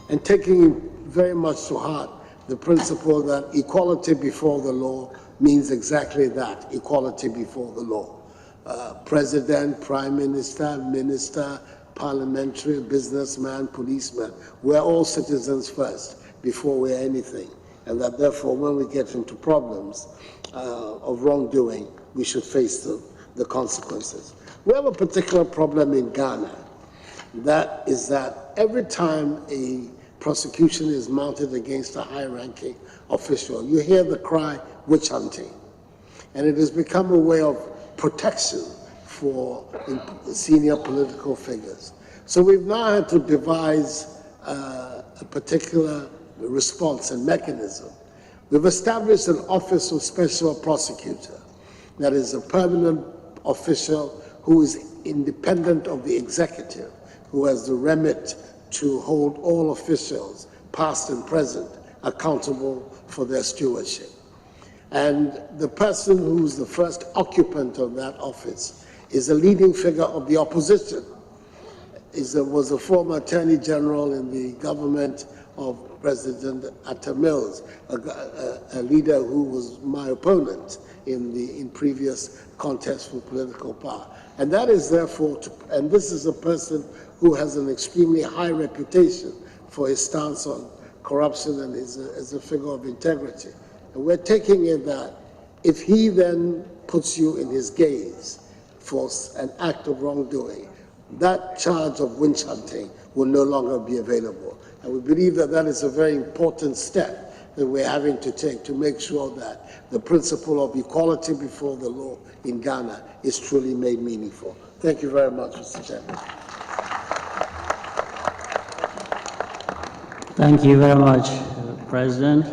and taking very much to heart the principle that equality before the law means exactly that, equality before the law. President, prime minister, minister, parliamentary, businessman, policeman, we're all citizens first before we're anything. And that therefore, when we get into problems of wrongdoing, we should face the consequences. We have a particular problem in Ghana. That is that every time a prosecution is mounted against a high-ranking official, you hear the cry, witch hunting. And it has become a way of protection for senior political figures. So we've now had to devise a particular response and mechanism. We've established an Office of Special Prosecutor that is a permanent official who is independent of the executive, who has the remit to hold all officials, past and present, accountable for their stewardship. And the person who's the first occupant of that office is a leading figure of the opposition. Was a former Attorney General in the government of President Atta Mills, a leader who was my opponent in previous contests for political power. And that is therefore, and this is a person who has an extremely high reputation for his stance on corruption and as a figure of integrity. And we're taking it that if he then puts you in his gaze for an act of wrongdoing, that charge of witch hunting will no longer be available. And we believe that that is a very important step that we're having to take to make sure that the principle of equality before the law in Ghana is truly made meaningful. Thank you very much, Mr. Chairman. Thank you very much, President.